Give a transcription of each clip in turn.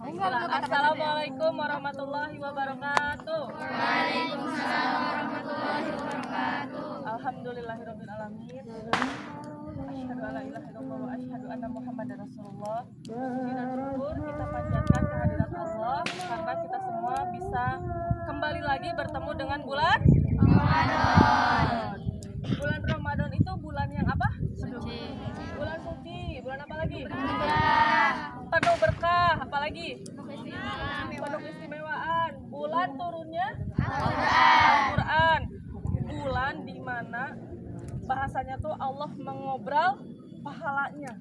Assalamualaikum warahmatullahi wabarakatuh. Waalaikumsalam warahmatullahi wabarakatuh. Alhamdulillahirabbil alamin. Asyhadu alla ilaha illallah wa asyhadu anna Muhammadar Rasulullah. Puji dan syukur kita panjatkan kehadirat Allah karena kita semua bisa kembali lagi bertemu dengan bulan Ramadan. Bulan Ramadan itu bulan yang apa? Suci. Bulan suci. Bulan apa lagi? Berkah. Penuh berkah. Apa lagi? Penuh keistimewaan. Bulan turunnya Al-Quran. Bulan di mana bahasanya tuh Allah mengobrol pahalanya,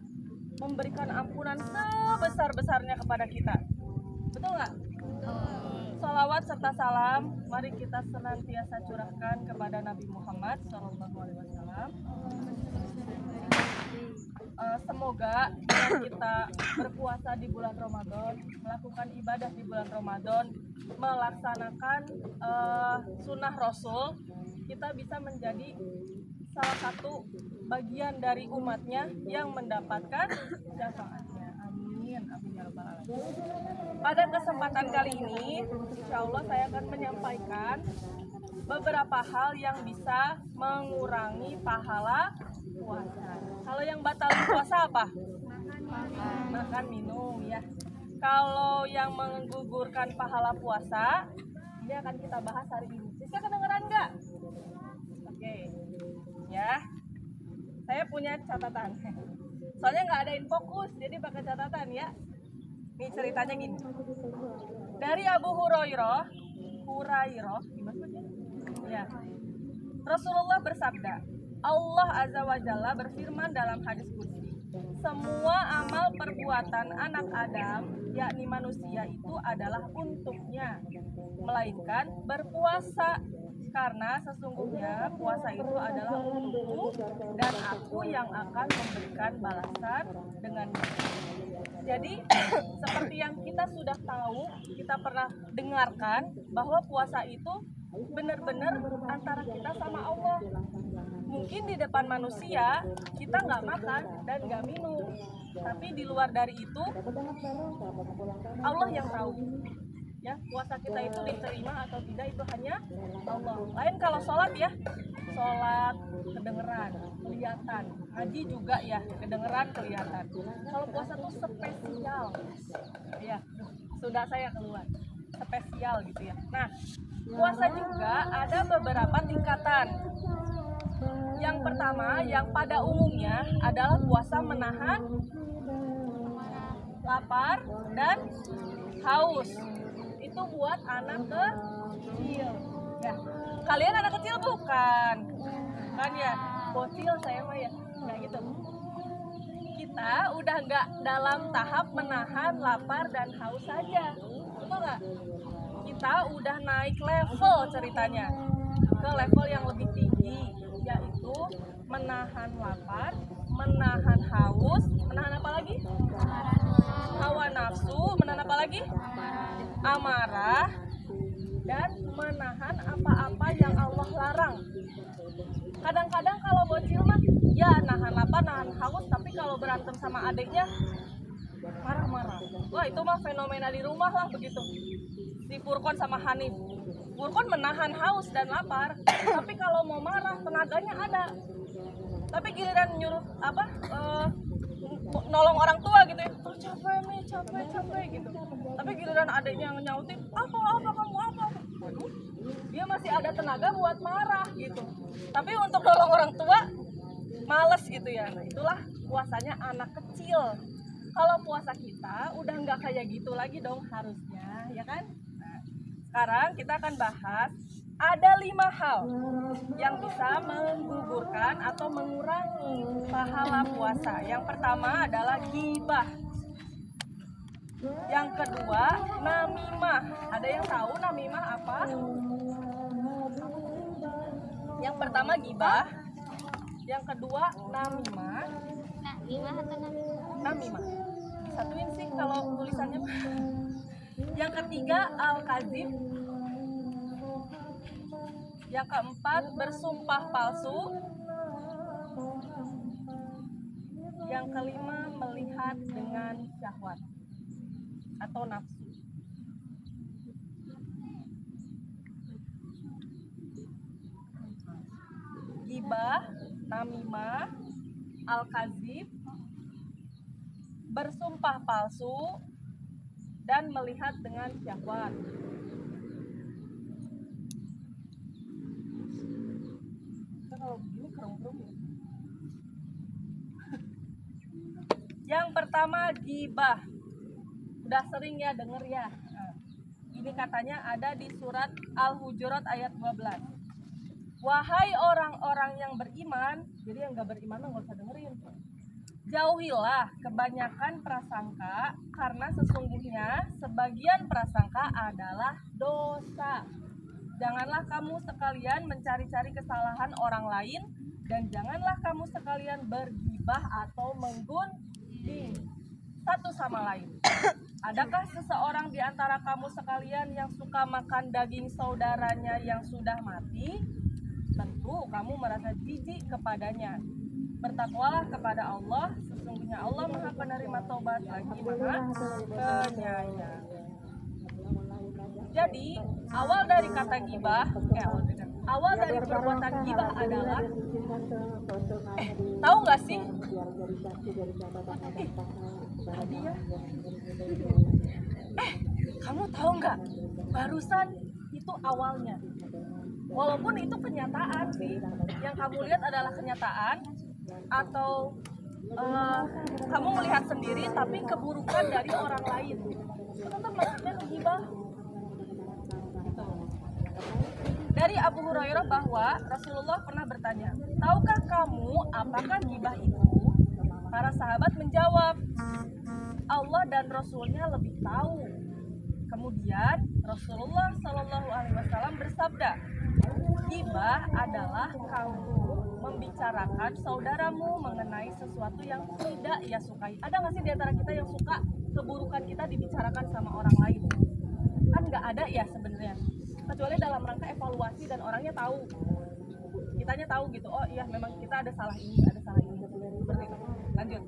memberikan ampunan sebesar-besarnya kepada kita. Betul nggak? Salawat serta salam mari kita senantiasa curahkan kepada Nabi Muhammad SAW. Semoga dengan kita berpuasa di bulan Ramadan, melakukan ibadah di bulan Ramadan, melaksanakan sunnah Rasul, kita bisa menjadi salah satu bagian dari umatnya yang mendapatkan syafaatnya. Amin, amin ya rabbal alamin. Pada kesempatan kali ini, insya Allah saya akan menyampaikan beberapa hal yang bisa mengurangi pahala puasa. Kalau yang batalin puasa apa? Makan, minum ya. Kalau yang menggugurkan pahala puasa, ini akan kita bahas hari ini. Bisa kedengeran nggak? Oke, ya. Saya punya catatan. Soalnya nggak ada infokus, jadi pakai catatan ya. Nih ceritanya gini. Dari Abu Hurairah, gimana sih? Ya. Rasulullah bersabda, Allah Azza wa Jalla berfirman dalam hadis qudsi, semua amal perbuatan anak Adam, yakni manusia itu adalah untuknya, melainkan berpuasa, karena sesungguhnya puasa itu adalah untukku dan aku yang akan memberikan balasan dengan jadi seperti yang kita sudah tahu, kita pernah dengarkan bahwa puasa itu benar-benar antara kita sama Allah. Mungkin di depan manusia kita nggak makan dan nggak minum, tapi di luar dari itu Allah yang tahu. Ya, puasa kita itu diterima atau tidak itu hanya Allah. Lain kalau sholat ya, sholat kedengeran, kelihatan. Haji juga ya, kedengeran, kelihatan. Kalau puasa tuh spesial. Ya, sudah saya keluar. Spesial gitu ya. Nah, puasa juga ada beberapa tingkatan. Yang pertama, yang pada umumnya adalah puasa menahan lapar dan haus. Itu buat anak kecil. Ya, kalian anak kecil bukan? Kan ya, bocil saya mah ya. Nggak gitu. Kita udah nggak dalam tahap menahan lapar dan haus saja. Betul nggak? Kita udah naik level ceritanya ke level yang lebih tinggi, yaitu menahan lapar, menahan haus, menahan apa lagi? Hawa nafsu, menahan apa lagi? Amarah, dan menahan apa-apa yang Allah larang. Kadang-kadang kalau bocil mah ya nahan lapar, nahan haus, tapi kalau berantem sama adiknya marah-marah. Wah, itu mah fenomena di rumah lah begitu. Si Furqon sama Hanif. Furqon menahan haus dan lapar, tapi kalau mau marah tenaganya ada. Tapi giliran nyuruh nolong orang tua gitu ya, capek nih, capek gitu. Tapi giliran adiknya yang nyautin, apa kamu apa? Waduh, dia masih ada tenaga buat marah gitu. Tapi untuk nolong orang tua males gitu ya. Nah, itulah puasanya anak kecil. Kalau puasa kita udah nggak kayak gitu lagi dong harusnya, ya kan? Nah, sekarang kita akan bahas ada 5 hal yang bisa menggugurkan atau mengurangi pahala puasa. Yang pertama adalah ghibah. Yang kedua, namimah. Ada yang tahu namimah apa? Yang pertama ghibah. Yang kedua namimah. Namimah. Disatuin sih kalau tulisannya. Yang ketiga al-kadzib. Yang keempat bersumpah palsu. Yang kelima melihat dengan syahwat atau nafsu. Gibah, namimah, al-kazib, bersumpah palsu, dan melihat dengan syahwat. Kita kalau begini kerung-kerung ya. Yang pertama gibah. Udah sering ya denger ya. Nah, ini katanya ada di surat Al-Hujurat ayat 12. Wahai orang-orang yang beriman, jadi yang gak beriman nggak usah dengerin. Jauhilah kebanyakan prasangka, karena sesungguhnya sebagian prasangka adalah dosa. Janganlah kamu sekalian mencari-cari kesalahan orang lain, dan janganlah kamu sekalian bergibah atau menggunjing satu sama lain. Adakah seseorang di antara kamu sekalian yang suka makan daging saudaranya yang sudah mati? Tentu kamu merasa jijik kepadanya. Bertakwalah kepada Allah, sesungguhnya Allah Maha Penerima Taubat lagi Maha Penyayang. Jadi awal dari kata gibah, awal dari perbuatan gibah adalah, tahu nggak sih? Tadi ya. Kamu tahu nggak? Barusan itu awalnya. Walaupun itu kenyataan sih, yang kamu lihat adalah kenyataan, atau kamu melihat sendiri tapi keburukan dari orang lain. Itu kan maksudnya gibah. Dari Abu Hurairah bahwa Rasulullah pernah bertanya, tahukah kamu apakah gibah itu? Para sahabat menjawab, Allah dan Rasulnya lebih tahu. Kemudian Rasulullah Shallallahu Alaihi Wasallam bersabda, gibah adalah kamu membicarakan saudaramu mengenai sesuatu yang tidak ia sukai. Ada nggak sih di antara kita yang suka keburukan kita dibicarakan sama orang lain? Kan nggak ada ya sebenarnya. Kecuali dalam rangka evaluasi dan orangnya tahu. Kitanya tahu gitu. Oh iya, memang kita ada salah ini, ada salah ini. Seperti itu. Lanjut.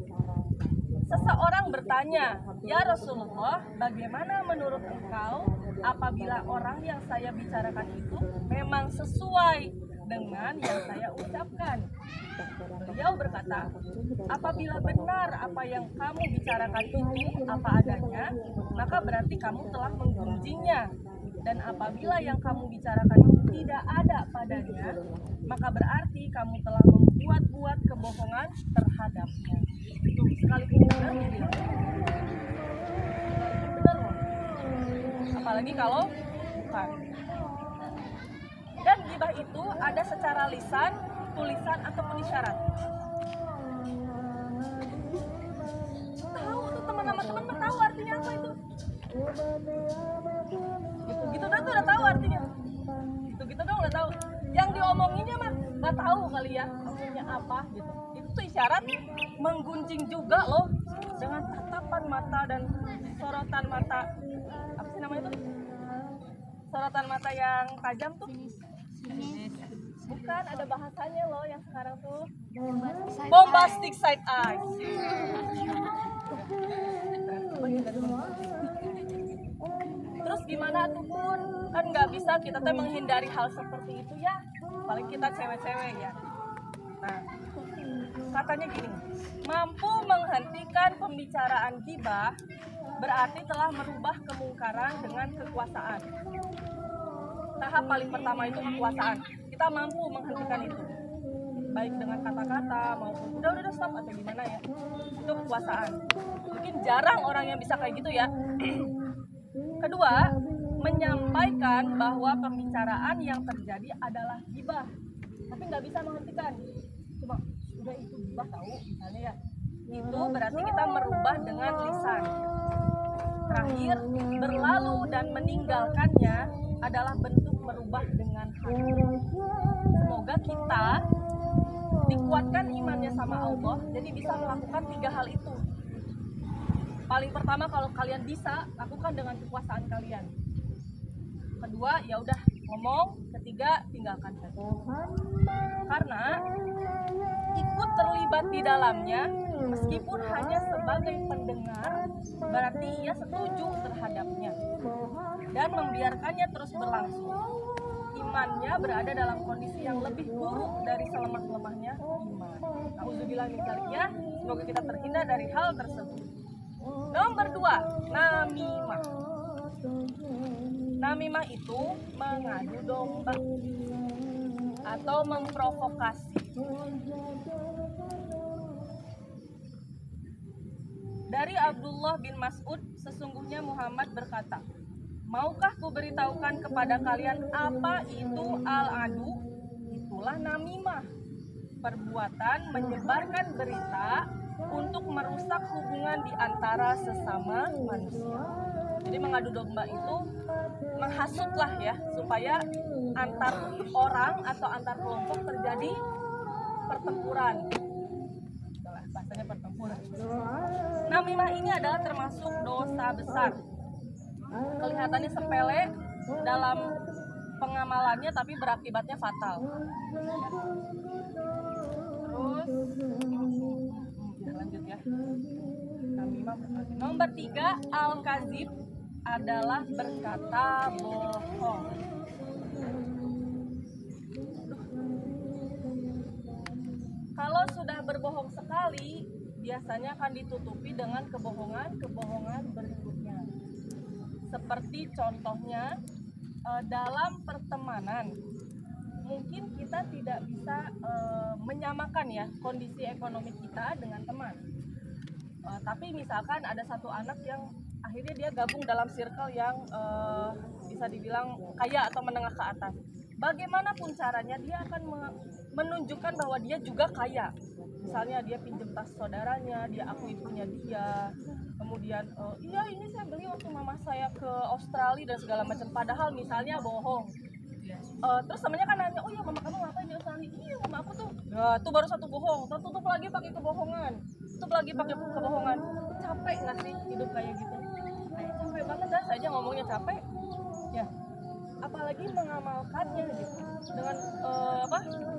Seseorang bertanya, ya Rasulullah, bagaimana menurut engkau apabila orang yang saya bicarakan itu memang sesuai dengan yang saya ucapkan? Beliau berkata, apabila benar apa yang kamu bicarakan itu apa adanya, maka berarti kamu telah menggunjingnya. Dan apabila yang kamu bicarakan itu tidak ada padanya, maka berarti kamu telah membuat-buat kebohongan terhadapnya. Itu sekalipun benar dibilang. Benar loh. Apalagi kalau bukan. Dan gibah itu ada secara lisan, tulisan, ataupun isyarat. Tahu tuh teman-teman tahu artinya apa itu? Gitu dah tuh udah tahu artinya. Gitu dong udah tahu. Yang diomonginnya mah nggak tahu kali ya maksudnya apa gitu. Itu tuh isyarat menggunjing juga loh, dengan tatapan mata dan sorotan mata. Apa sih namanya itu? Sorotan mata yang tajam tuh. Bukan, ada bahasanya loh yang sekarang tuh. Bombastic side eyes. Terus gimana tuh Pun? Kan nggak bisa kita tuh menghindari hal seperti itu ya. Paling kita cewek-cewek ya. Nah, katanya gini, mampu menghentikan pembicaraan gibah berarti telah merubah kemungkaran dengan kekuasaan. Tahap paling pertama itu kekuasaan. Kita mampu menghentikan itu, baik dengan kata-kata maupun udah stop atau gimana ya. Itu kekuasaan. Mungkin jarang orang yang bisa kayak gitu ya. Kedua, menyampaikan bahwa pembicaraan yang terjadi adalah gibah, tapi nggak bisa menghentikan. Cuma udah itu gibah tahu misalnya ya. Itu berarti kita merubah dengan lisan. Terakhir, berlalu dan meninggalkannya adalah bentuk merubah dengan hati. Semoga kita dikuatkan imannya sama Allah, jadi bisa melakukan 3 hal itu. Paling pertama, kalau kalian bisa, lakukan dengan kekuasaan kalian. Kedua, ya udah ngomong. Ketiga, tinggalkan saja. Karena ikut terlibat di dalamnya, meskipun hanya sebagai pendengar, berarti ia setuju terhadapnya dan membiarkannya terus berlangsung. imannya berada dalam kondisi yang lebih buruk dari selemah-lemahnya iman. Nauzubillah min dzalik ya. Semoga kita terhindar dari hal tersebut. Nomor 2, namimah. Namimah itu mengadu domba atau memprovokasi. Dari Abdullah bin Mas'ud, sesungguhnya Muhammad berkata, maukah ku beritahukan kepada kalian apa itu al-adu? Itulah namimah, perbuatan menyebarkan berita untuk merusak hubungan di antara sesama manusia. Jadi mengadu domba itu menghasutlah ya, supaya antar orang atau antar kelompok terjadi pertempuran. Itulah bahasanya pertempuran. Namimah ini adalah termasuk dosa besar. Kelihatannya sepele dalam pengamalannya, tapi berakibatnya fatal. Terus lanjut ya. Nomor 3, al-kazib adalah berkata bohong. Kalau sudah berbohong sekali, biasanya akan ditutupi dengan kebohongan berikutnya. Seperti contohnya dalam pertemanan, mungkin kita tidak bisa menyamakan ya kondisi ekonomi kita dengan teman. Tapi misalkan ada satu anak yang akhirnya dia gabung dalam circle yang bisa dibilang kaya atau menengah ke atas. Bagaimanapun caranya dia akan menunjukkan bahwa dia juga kaya. Misalnya dia pinjam tas saudaranya, dia akui punya dia. Kemudian iya ini saya beli waktu mama saya ke Australia dan segala macam. Padahal misalnya bohong. Terus temennya kan nanya, oh iya mama kamu ngapain di Australia? Iya mama aku tuh. Nah, itu baru satu bohong. Tutup lagi pakai kebohongan. Tutup lagi pakai kebohongan. Capek nggak sih hidup kayak gitu? Capek banget dah. Saya aja ngomongnya capek. Ya. Apalagi mengamalkannya gitu. Dengan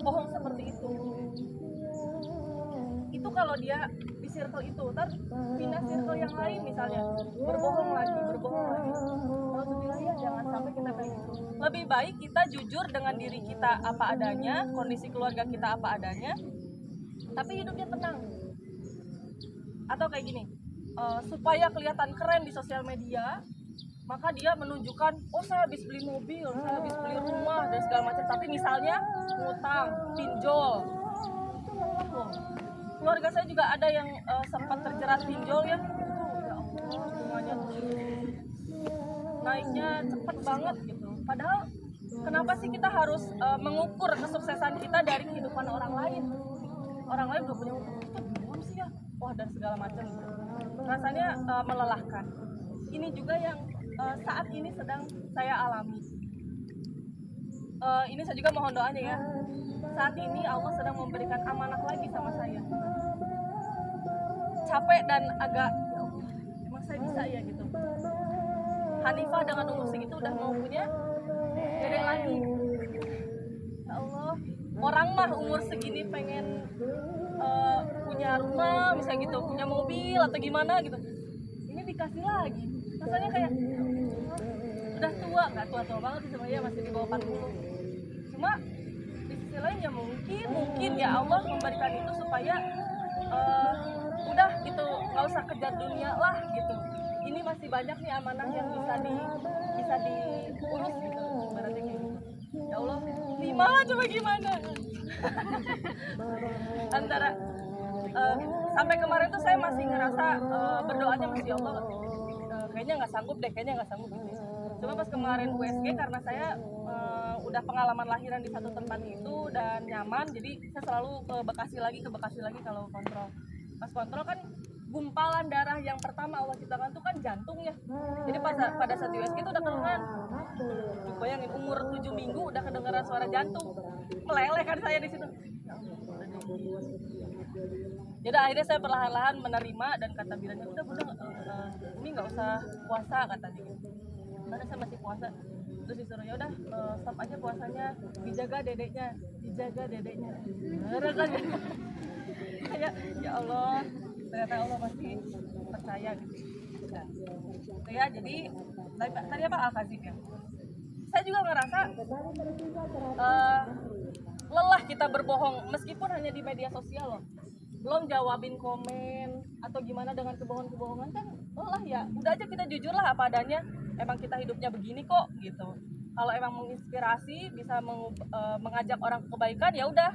bohong seperti itu. Itu kalau dia di circle itu, ntar pindah circle yang lain misalnya, berbohong lagi. Alhamdulillah ya, jangan sampai kita kayak gitu. Lebih baik kita jujur dengan diri kita apa adanya, kondisi keluarga kita apa adanya, tapi hidupnya tenang. Atau kayak gini, supaya kelihatan keren di sosial media, maka dia menunjukkan, oh saya habis beli mobil, saya habis beli rumah dan segala macam. Tapi misalnya ngutang, pinjol, itu lelah loh. Keluarga saya juga ada yang sempat terjerat pinjol ya. Ya Allah, bunganya naiknya cepet banget gitu. Padahal kenapa sih kita harus mengukur kesuksesan kita dari kehidupan orang lain? Orang lain udah punya utang, kita belum sih ya. Wah dan segala macam. Rasanya melelahkan. Ini juga yang saat ini sedang saya alami. Ini saya juga mohon doanya ya. Saat ini Allah sedang memberikan amanah lagi sama saya. Capek dan agak, ya Allah, emang saya bisa ya gitu. Hanifah dengan umur segitu udah mau punya dedek lagi. Ya Allah, orang mah umur segini pengen punya rumah, misalnya gitu, punya mobil atau gimana gitu. Ini dikasih lagi. Rasanya kayak udah tua, nggak tua-tua banget sih sebenarnya, masih di bawah 40. Cuma di sisi lain ya mungkin ya Allah memberikan itu supaya udah gitu, nggak usah kejar dunia lah gitu. Ini masih banyak nih amanah yang bisa diurus gitu, berarti kayak gitu. Ya Allah, 5 coba gimana? Antara sampai kemarin tuh saya masih ngerasa berdoanya masih Allah, kayaknya nggak sanggup gitu. Cuma pas kemarin USG, karena saya udah pengalaman lahiran di satu tempat itu dan nyaman, jadi saya selalu ke Bekasi lagi kalau kontrol. Pas kontrol kan gumpalan darah yang pertama Allah ciptakan tuh kan jantung ya. Jadi pada saat USG itu udah kedengeran. Bayangin umur 7 minggu udah kedengeran suara jantung. Meleleh kan saya di situ. Jadi akhirnya saya perlahan-lahan menerima dan kata bilannya udah ini nggak usah puasa katanya gitu. Karena saya masih puasa. Terus disuruh ya udah stop aja puasanya, dijaga dedeknya. Kayak ya Allah, ternyata Allah masih percaya gitu. Nah, ya jadi tadi apa al-kazib ya. saya juga ngerasa lelah kita berbohong meskipun hanya di media sosial loh. Belum jawabin komen atau gimana dengan kebohongan-kebohongan kan lelah ya. Udah aja kita jujur lah apa adanya. Emang kita hidupnya begini kok gitu. Kalau emang menginspirasi bisa mengajak orang ke kebaikan ya udah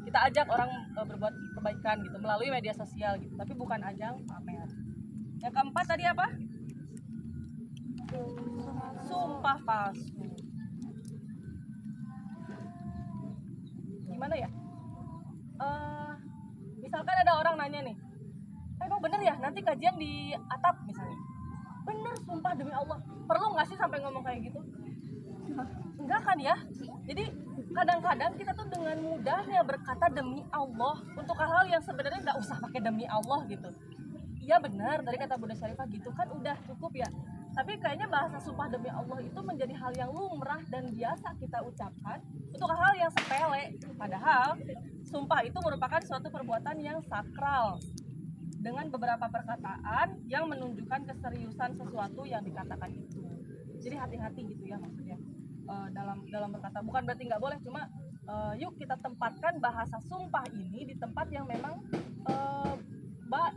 kita ajak orang berbuat kebaikan gitu melalui media sosial gitu. Tapi bukan ajang pamer. Yang keempat tadi apa? Sumpah palsu. Gimana ya? Misalkan ada orang nanya nih, emang bener ya nanti kajian di atap misalnya? Bener, sumpah demi Allah. Perlu nggak sih sampai ngomong kayak gitu? Enggak kan ya? Jadi kadang-kadang kita tuh dengan mudahnya berkata demi Allah untuk hal-hal yang sebenarnya nggak usah pakai demi Allah gitu. Iya benar, dari kata Bunda Syarifah gitu kan udah cukup ya. Tapi kayaknya bahasa sumpah demi Allah itu menjadi hal yang lumrah dan biasa kita ucapkan untuk hal-hal yang sepele. Padahal sumpah itu merupakan suatu perbuatan yang sakral dengan beberapa perkataan yang menunjukkan keseriusan sesuatu yang dikatakan itu. Jadi hati-hati gitu ya maksudnya dalam berkata. Bukan berarti nggak boleh, cuma yuk kita tempatkan bahasa sumpah ini di tempat yang memang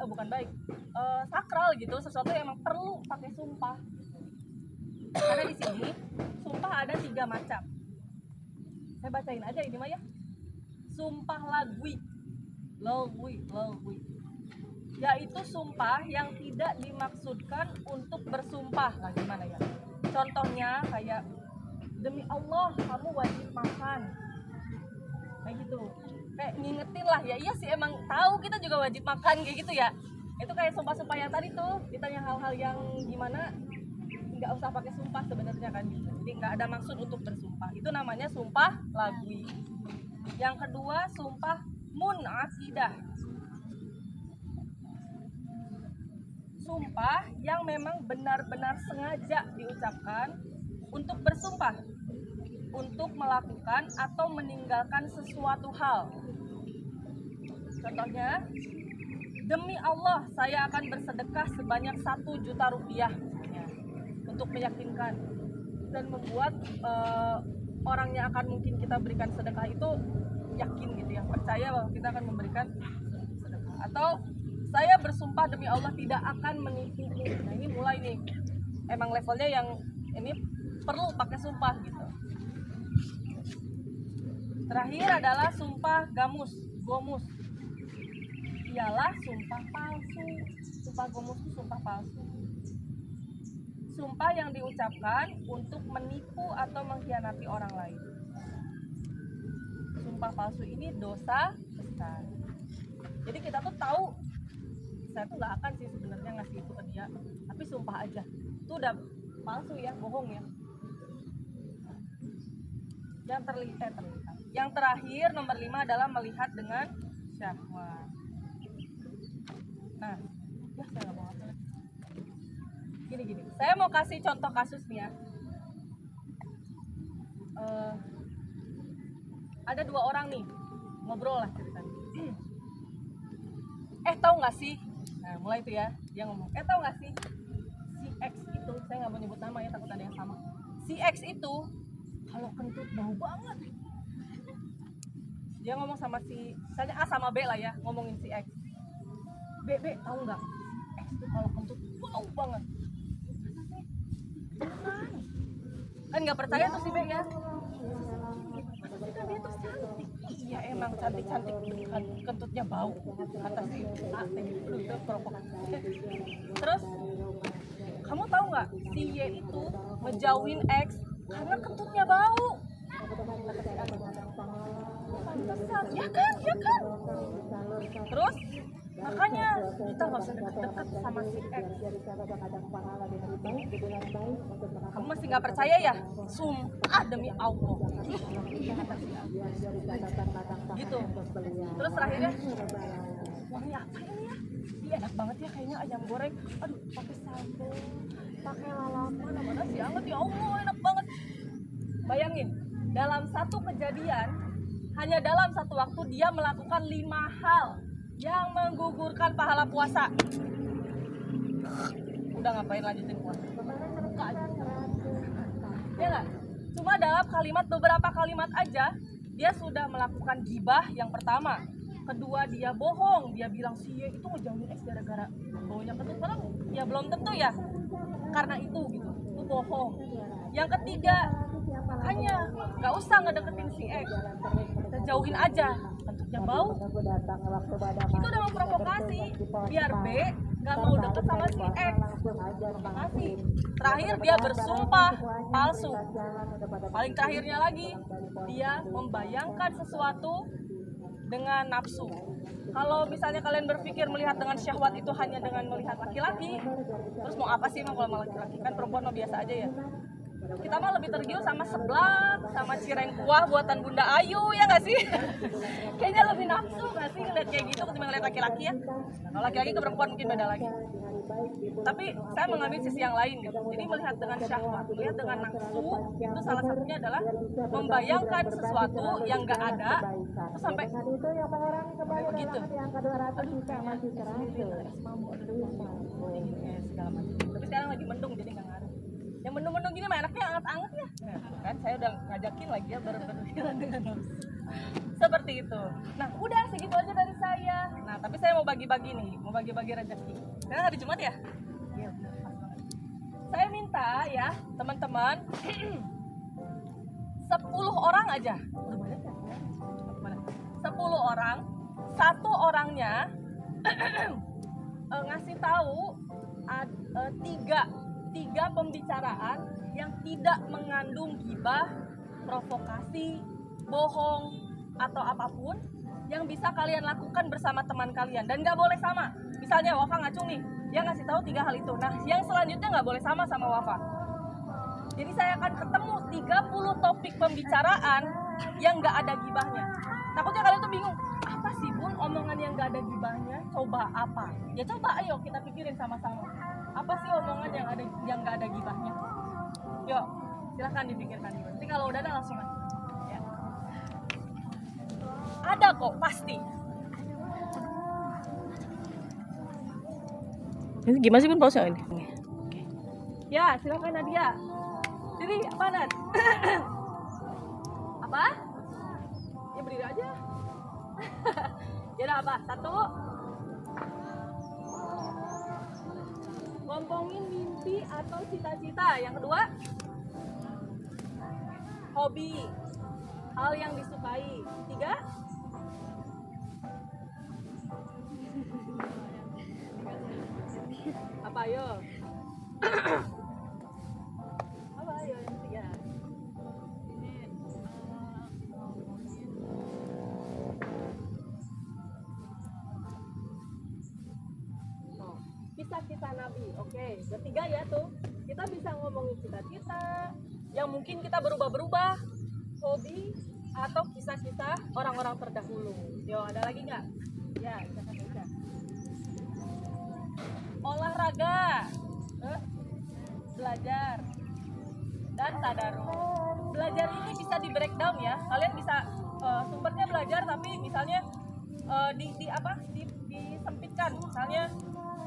bukan baik, sakral gitu, sesuatu yang memang perlu pakai sumpah. Karena di sini sumpah ada 3 macam. Saya bacain aja ini mah ya. Sumpah lagwi, yaitu sumpah yang tidak dimaksudkan untuk bersumpah. Nah gimana ya? Contohnya kayak demi Allah kamu wajib makan, kayak gitu. Kayak ngingetin lah ya, iya sih emang tahu kita juga wajib makan kayak gitu ya. Itu kayak sumpah-sumpah yang tadi tuh, ditanya hal-hal yang gimana nggak usah pakai sumpah sebenarnya kan gitu. Jadi nggak ada maksud untuk bersumpah. Itu namanya sumpah lagwi. Yang kedua sumpah munakidah. Sumpah yang memang benar-benar sengaja diucapkan untuk bersumpah, untuk melakukan atau meninggalkan sesuatu hal. Contohnya, demi Allah saya akan bersedekah sebanyak 1 juta rupiah untuk meyakinkan dan membuat orang yang akan mungkin kita berikan sedekah itu yakin gitu ya, percaya bahwa kita akan memberikan sedekah. Atau saya bersumpah demi Allah tidak akan menipumu. Nah ini mulai nih, emang levelnya yang ini perlu pakai sumpah gitu. Terakhir adalah sumpah gomus. Ialah sumpah palsu. Sumpah gomus itu sumpah palsu. Sumpah yang diucapkan untuk menipu atau mengkhianati orang lain. Sumpah palsu ini dosa besar. Jadi kita tuh tahu saya tuh nggak akan sih sebenarnya ngasih itu ke dia, tapi sumpah aja. Itu udah palsu ya, bohong ya. Yang terlihat. Yang terakhir nomor 5 adalah melihat dengan syahwat. Nah, ya saya nggak mau apa. Gini. Saya mau kasih contoh kasus nih ya. Ada 2 orang nih ngobrol lah ceritanya. Tahu nggak sih? Nah mulai itu ya dia ngomong. Tahu nggak sih si X itu, saya nggak mau nyebut nama ya takut ada yang sama. Si X itu kalau kentut bau banget. Dia ngomong sama si, misalnya A sama B lah ya, ngomongin si X. B tahu nggak? X itu kalau kentut bau banget. Kan nggak percaya tuh si B ya. Kan dia tuh cantik. Iya emang cantik kan kentutnya bau. Kata si A itu provokasi. Terus kamu tahu nggak si Y itu ngejauhin X karena kentutnya bau. Kata si A. Pantesan, ya kan. Terus makanya kita nggak usah deket-deket sama si X. Kamu masih nggak percaya ya? Sumpah demi Allah. Gitu. Terus terakhirnya, wangi apa ini ya? Iya enak banget ya kayaknya ayam goreng. Aduh, pakai sambal, pakai lalapan, mana sih anget ya Allah enak banget. Bayangin, dalam satu kejadian, hanya dalam satu waktu dia melakukan 5 hal yang menggugurkan pahala puasa. Udah ngapain lanjutin puasa? Ya nggak? Cuma dalam beberapa kalimat aja dia sudah melakukan gibah yang pertama. Kedua, dia bohong, dia bilang si Y itu ngejauhin X gara-gara baunya kentut, padahal ya belum tentu ya karena itu gitu, itu bohong. Yang ketiga, makanya nggak usah ngedeketin si X, kita jauhin aja, kentutnya bau, itu udah memprovokasi biar B nggak mau deket sama si X. Provokasi. Terakhir dia bersumpah palsu. Paling terakhirnya lagi dia membayangkan sesuatu dengan nafsu. Kalau misalnya kalian berpikir melihat dengan syahwat itu hanya dengan melihat laki-laki, terus mau apa sih emang kalau sama laki-laki? Kan perempuan mah biasa aja ya. Kita mah lebih tergiur sama seblak, sama cireng kuah buatan Bunda Ayu, ya nggak sih? Kayaknya lebih nafsu nggak sih ngeliat kayak gitu ketimbang ngeliat laki-laki ya. Kalau laki-laki ke perempuan mungkin beda lagi. Tapi saya mengambil sisi yang lain gitu. Jadi melihat dengan syahwat, melihat dengan nafsu, itu salah satunya adalah membayangkan sesuatu yang nggak ada, terus sampai begitu. Aduh, tapi sekarang lagi mendung jadi nggak ngaruh. Yang mendung-mendung gini mah enaknya anget-anget ya. Kan saya udah ngajakin lagi ya berpikiran dengan nafsu. Seperti itu. Nah, udah segitu aja dari saya. Nah, tapi saya mau bagi-bagi nih, mau bagi-bagi rezeki. Sekarang hari Jumat ya? Iya, benar, pas banget. Saya minta ya, teman-teman 10 orang aja. Udah banyak ya? 10 orang, satu orangnya ngasih tahu tiga pembicaraan yang tidak mengandung gibah, provokasi, bohong, atau apapun yang bisa kalian lakukan bersama teman kalian. Dan nggak boleh sama. Misalnya Wafa ngacung nih, dia ngasih tahu 3 hal itu. Nah, yang selanjutnya nggak boleh sama Wafa. Jadi saya akan ketemu 30 topik pembicaraan yang nggak ada gibahnya. Takutnya kalian tuh bingung, apa sih Bun omongan yang nggak ada gibahnya? Coba apa? Ya coba ayo kita pikirin sama-sama. Apa sih omongan yang nggak ada gibahnya? Yuk, silahkan dipikirkan dulu. Nanti kalau udah ada langsung aja. Ya. Ada kok, pasti. Ini gimana sih Bun pause ini? Oke. Ya, silakan Nadia. Jadi apa Nad? Apa? Ya berdiri aja. Ya udah apa? 1. Ngomongin mimpi atau cita-cita. Yang kedua, hobi, hal yang disukai. 3, apa ayo? Apa ayo yang 3? Kisah-kisah Nabi. Oke, ketiga ya tuh. Kita bisa ngomongin cita-cita yang mungkin kita berubah-berubah, hobi atau kisah-kisah orang-orang terdahulu. Yo, ada lagi nggak? Ya, bisa. Olahraga, belajar, dan tadarus. Belajar ini bisa di breakdown ya. Kalian bisa sumbernya belajar, tapi misalnya disempitkan. Misalnya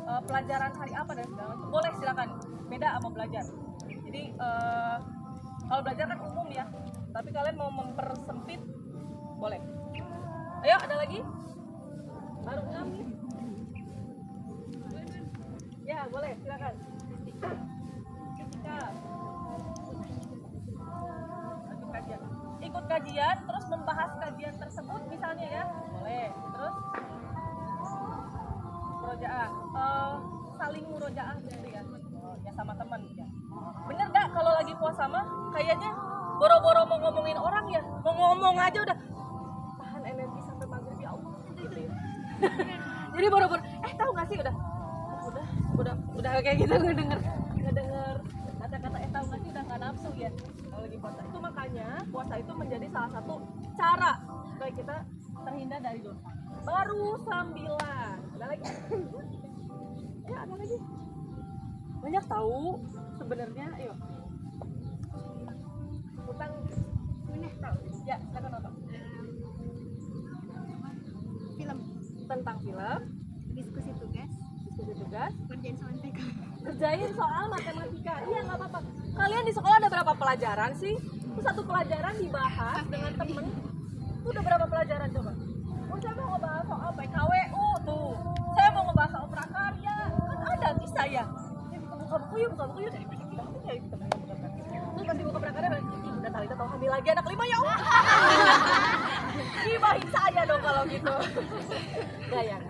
pelajaran hari apa dan segala macam, boleh silakan. Beda sama belajar. Jadi kalau belajar kan umum ya, tapi kalian mau mempersempit boleh. Ayo, ada lagi? Baru 6 nih. Ya boleh, silakan. Ikut kajian, terus membahas kajian tersebut misalnya ya, boleh. Terus murojaah, saling murojaah gitu ya, ya sama teman ya. Bener gak kalau lagi puasa mah kayaknya boro-boro mau ngomongin orang ya, mau ngomong aja udah tahan energi sampai maghrib ya Allah gitu ya. Jadi boro-boro, tahu gak sih udah kayak gitu ngedenger kata-kata tahu gak sih udah nggak nafsu ya kalau lagi puasa. Itu makanya puasa itu menjadi salah satu cara supaya kita terhindar dari dosa. Baru 9. Ada lagi? Ya ada lagi. Banyak tahu sebenarnya. Ayo. Tentang ya, silakan nonton. Film, Tentang film, diskusi tugas, kerjain kerjaan soal TK. kerjain soal matematika. Iya nggak apa-apa. Kalian di sekolah ada berapa pelajaran sih? satu pelajaran dibahas dengan temen, itu udah berapa pelajaran coba? Oh saya mau ngebahas soal PKWU tuh, saya mau ngebahas soal prakarya, kan ada bisa ya. Ya buka buku yuk daripada kita ya kita buka prakarya. Terus pas dibuka prakarya, udah Talita tahu hamil lagi anak 5 ya Allah. Gibahin saya dong kalau gitu. Gak ya.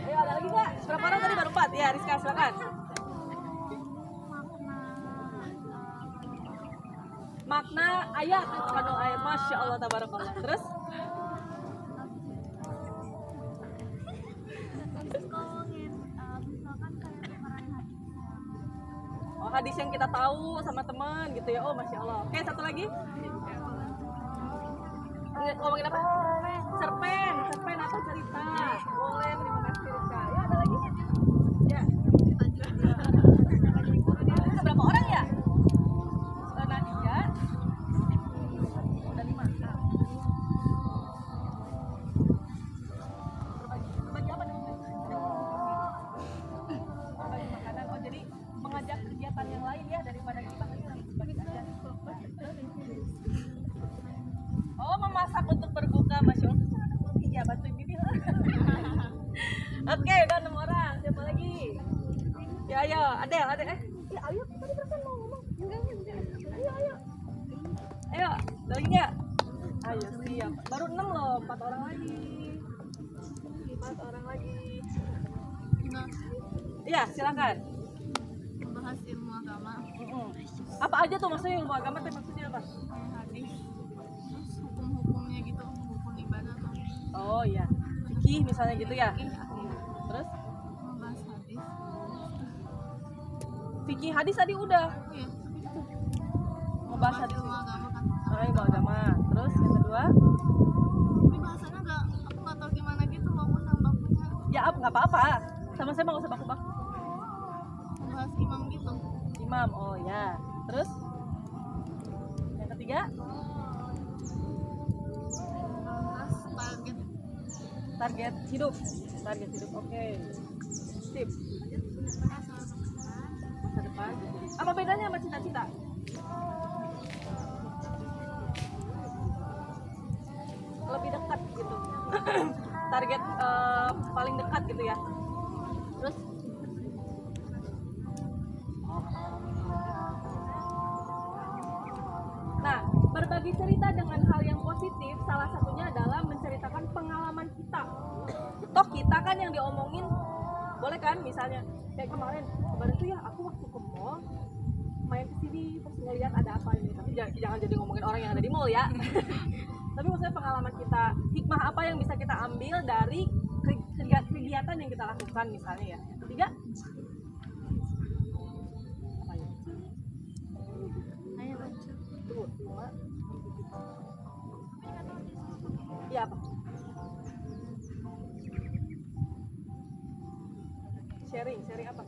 Ayo ada lagi nggak? Berapa orang tadi baru 4 ya Rizka silakan. Makna ayat kandung ayat, masya Allah tabarakallah. Terus oh hadis yang kita tahu sama teman gitu ya. Oh masya Allah. Oke satu lagi. Ngomongin apa? Cerpen apa cerita? Boleh, terima kasih Rizka. Ya ada lagi? Ya. Ada berapa orang ya? Nadia. Ada 5. Berbagi apa nih? Berbagi makanan. Oh jadi mengajak kegiatan yang lain ya daripada kita bagi aja. Oh memasak untuk berbuka, masya Allah. Iya bantuin bibi. Oke udah 6 orang. Siapa lagi? Ya ayo, Adel. Ya ayo tadi perasaan mau ngomong. Ayo. Ayo, ada lagi nggak? Ayo siap. Baru 6 loh, 4 orang lagi. 4 orang lagi. Iya silakan. Membahas ilmu agama, Apa aja tuh maksudnya ilmu agama? Tuh maksudnya apa? hadis, terus hukum-hukumnya gitu, hukum ibadah tuh. Oh iya, fikih misalnya gitu ya. Terus Membahas hadis. fikih hadis tadi udah. Iya. Membahas hadis. Ilmu agama kan. Ilmu agama. Terus yang kedua? Tapi bahasanya aku nggak tahu gimana gitu maupun nambahnya. Ya nggak apa-apa. Sama saya nggak usah baku-baku. Membahas imam gitu. Imam, oh ya. Terus yang ketiga? Membahas Target hidup. Oke. Sip. Masa depan. Apa bedanya sama cita-cita? Lebih dekat gitu. Target paling dekat gitu ya. Terus nah, berbagi cerita dengan hal yang positif salah satunya adalah menceritakan pengalaman kita. Toh kita kan yang diomongin, boleh kan misalnya kayak kemarin tuh ya aku waktu ke mall main kesini terus ngeliat ada apa ini, tapi jangan jadi ngomongin orang yang ada di mall ya. Tapi maksudnya pengalaman kita, hikmah apa yang bisa kita ambil dari kegiatan yang kita lakukan misalnya ya. Ketiga apa ya? Ayo baca. Tunggu, 2. Iya apa? Sharing apa?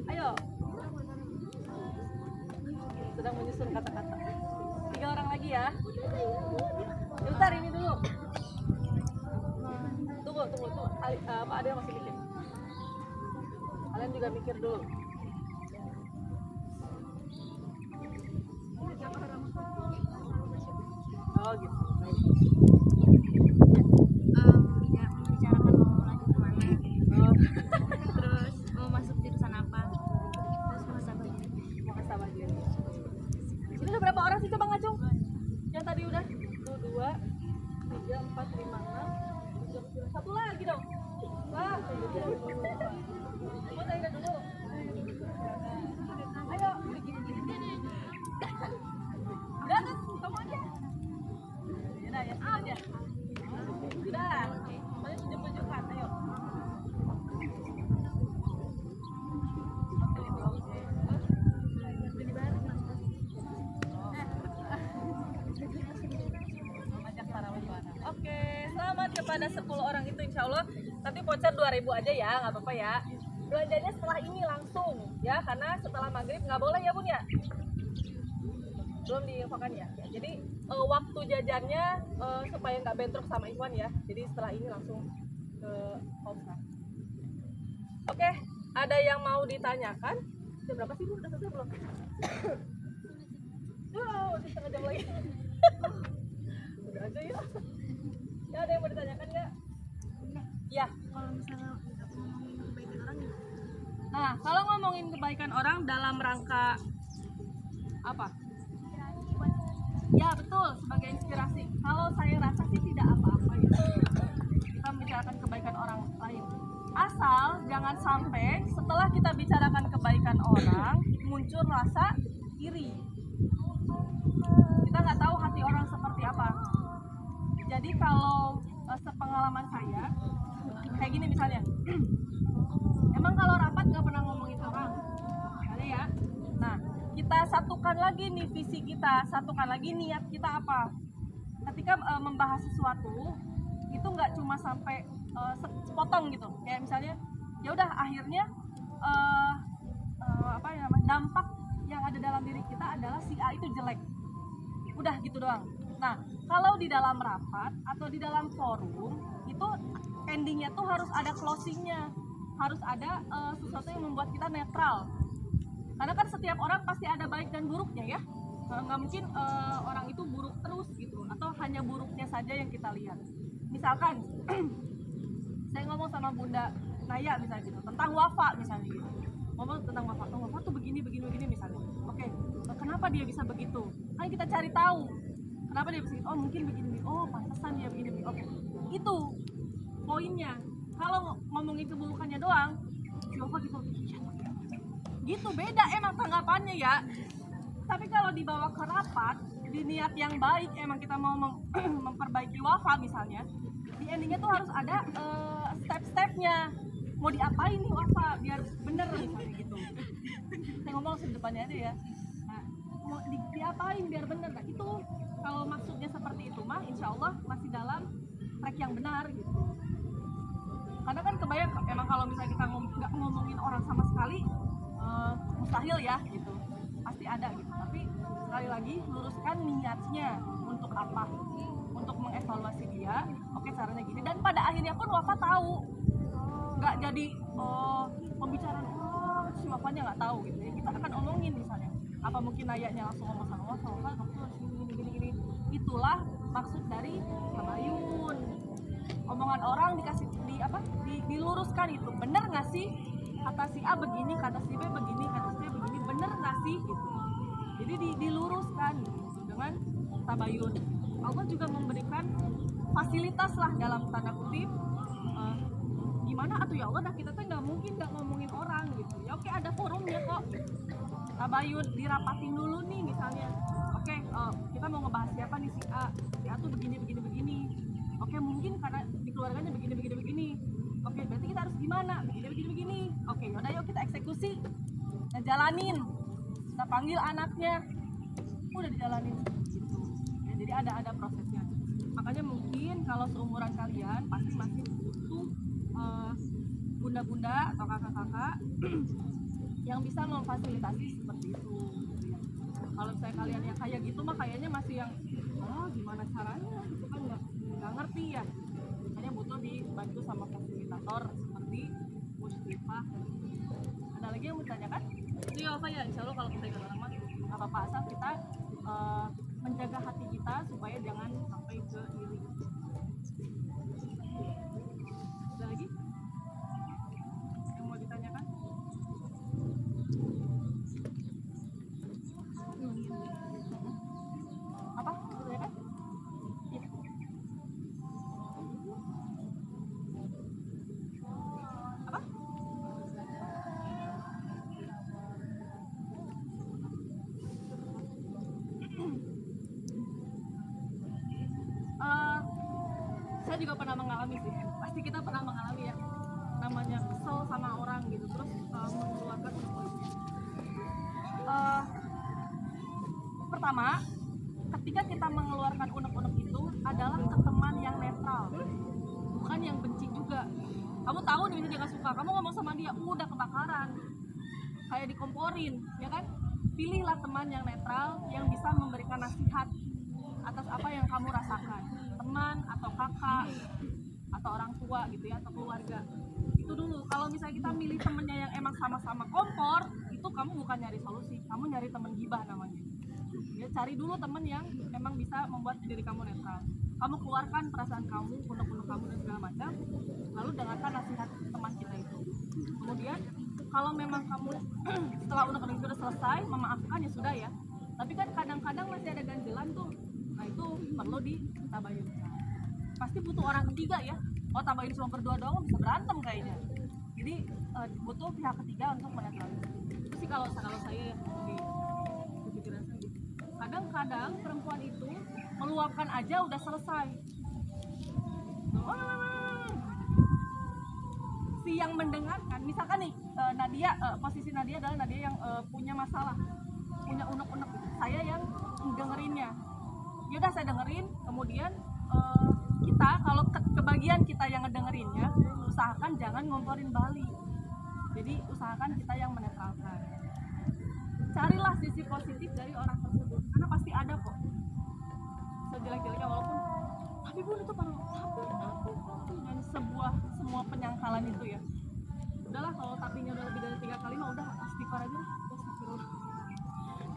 Ayo. Sedang menyusun kata-kata. 3 orang lagi ya. Bentar ini dulu. Tunggu. Pak Adel masih mikir. Kalian juga mikir dulu. Oh gitu. Baik. Ya, membicarakan mau lanjut kemana, Oh, terus mau masuk jurusan apa, terus mau sabar. muhasabah diri. Ini udah berapa orang sih coba ngacung? Yang tadi udah 2, 3, 4, 5, 6, 7, 1 lagi dong. Wah, buat Aida dulu. Ayo, udah kan, kamu aja. Udah ya, aja. Udah, pokoknya tunjuk-tunjukkan, ayo. Oke, selamat kepada 10 orang itu insya Allah. Tapi voucher 2.000 aja ya, nggak apa-apa ya. Belanjanya setelah ini langsung ya, karena setelah maghrib nggak boleh ya Bun ya. Belum diinfokan ya. Jadi waktu jajannya supaya nggak bentrok sama Iwan ya. Jadi setelah ini langsung ke Hopna. Oke, Ada yang mau ditanyakan? Jam berapa sih Bu? Udah selesai belum? Wow, udah setengah jam lagi. Udah aja ya. Ya, ada yang mau ditanyakan nggak? Ya. Kalau misalnya ngomongin kebaikan orang gimana? Nah, kalau ngomongin kebaikan orang dalam rangka apa? Ya betul, sebagai inspirasi. Kalau saya rasa sih tidak apa-apa ya. Kita membicarakan kebaikan orang lain. Asal jangan sampai setelah kita bicarakan kebaikan orang muncul rasa iri. Kita nggak tahu hati orang seperti apa. Jadi kalau sepengalaman saya kayak gini misalnya, emang kalau rapat nggak pernah ngomongin orang, ada ya. Nah, kita satukan lagi nih visi kita, satukan lagi niat kita apa. Ketika membahas sesuatu, itu nggak cuma sampai sepotong gitu. Kayak misalnya, ya udah akhirnya apa ya namanya, dampak yang ada dalam diri kita adalah si A itu jelek. Udah gitu doang. Nah, kalau di dalam rapat atau di dalam forum itu endingnya tuh harus ada closingnya, harus ada sesuatu yang membuat kita netral. Karena kan setiap orang pasti ada baik dan buruknya ya. Nggak mungkin orang itu buruk terus gitu, atau hanya buruknya saja yang kita lihat. Misalkan saya ngomong sama Bunda Naya misalnya gitu tentang Wafa misalnya gitu, ngomong tentang Wafa, oh, Wafa tuh begini misalnya. Oke, kenapa dia bisa begitu? Kan kita cari tahu kenapa dia bisa begitu. Oh mungkin begini, oh pantesan dia begini. Oke, itu poinnya. Kalau ngomongin keburukannya doang, si Wafa gitu beda emang tanggapannya ya. Tapi kalau dibawa ke rapat di niat yang baik, emang kita mau memperbaiki Wafa misalnya, di endingnya tuh harus ada step-stepnya. Mau diapain nih Wafa biar bener misalnya gitu. Saya ngomong sedepannya aja ya. Nah, mau diapain biar bener. Nah itu kalau maksudnya seperti itu mah, insya Allah masih dalam track yang benar gitu. Karena kan kebayang emang kalau misalnya kita nggak ngomongin orang sama sekali, mustahil ya gitu. Pasti ada gitu. Tapi sekali lagi luruskan niatnya untuk apa, untuk mengevaluasi dia. Oke caranya gini, dan pada akhirnya pun Wafa tahu, nggak jadi pembicaraan si Wafanya nggak tahu gitu ya. Kita akan omongin misalnya apa mungkin ayahnya langsung ngomong sama Wafa, gini. Itulah maksud dari tabayun. Omongan orang dikasih diluruskan, itu bener nggak sih kata si A begini, kata si B begini, kata si B begini, bener nggak sih gitu. Jadi diluruskan gitu, dengan tabayun. Allah juga memberikan fasilitas lah dalam tanda kutip, gimana atuh ya Allah, kita tuh nggak mungkin nggak ngomongin orang gitu ya. Oke ada forumnya kok, tabayun, dirapatin dulu nih misalnya. Oke, kita mau ngebahas siapa nih, si A tuh begini. Oke mungkin karena di keluarganya begini. Oke berarti kita harus gimana, begini. Oke yaudah yuk kita eksekusi, kita jalanin, kita panggil anaknya, udah dijalanin gitu ya. Jadi ada prosesnya. Makanya mungkin kalau seumuran kalian pasti masih butuh bunda-bunda atau kakak-kakak yang bisa memfasilitasi seperti itu. Kalau misalnya kalian yang kayak gitu mah kayaknya masih yang gimana caranya, itu kan nggak ngerti ya. Makanya butuh dibantu sama fasilitator seperti Mustifah. Ada lagi yang mau ditanyakan? Itu ya apa ya, insya Allah kalau kita gak orang mah nggak apa-apa, asal kita menjaga hati kita supaya jangan sampai ke iri. Ada lagi yang mau ditanyakan? Apa? Ditanyakan? Iya. Apa? Saya juga pernah mengalami sih, pasti kita pernah mengalami ya, namanya kesel sama orang gitu, terus mengeluarkan unek-uneknya. Pertama, ketika kita mengeluarkan unek-unek itu adalah ke teman yang netral, bukan yang benci juga. Kamu tahu nih dia gak suka, kamu ngomong sama dia, udah kebakaran, kayak dikomporin, ya kan? Pilihlah teman yang netral, yang bisa memberikan nasihat atas apa yang kamu rasakan, teman atau kakak atau orang tua gitu ya, atau keluarga. itu dulu. Kalau misalnya kita milih temennya yang emang sama-sama kompor, itu kamu bukan nyari solusi, kamu nyari temen gibah namanya. Ya, cari dulu temen yang emang bisa membuat diri kamu netral. Kamu keluarkan perasaan kamu, unek-unek kamu dan segala macam, lalu dengarkan nasihat teman kita itu. Kemudian kalau memang kamu setelah unek-unek itu udah selesai, memaafkan ya sudah ya. Tapi kan kadang-kadang masih ada ganjelan tuh. Nah itu perlu ditabayun. Pasti butuh orang ketiga ya. Oh tabayun cuma berdua doang bisa berantem kayaknya. Jadi butuh pihak ketiga untuk menetralisir. Itu sih kalau saya ya di pikiran saya gitu. Kadang-kadang perempuan itu meluapkan aja udah selesai. Si yang mendengarkan, misalkan nih Nadia, posisi Nadia adalah Nadia yang punya masalah, punya unek-unek. Saya yang dengerinnya. Ya udah saya dengerin, kemudian kita kalau kebagian kita yang ngedengerinnya, usahakan jangan ngomporin balik. Jadi usahakan kita yang menetralkan. Carilah sisi positif dari orang tersebut, karena pasti ada kok. Sejelek-jeleknya walaupun, tapi bun itu kalau dan semua penyangkalan itu ya. Udahlah kalau tapinya udah lebih dari 3 kali mah udah istighfar aja lah.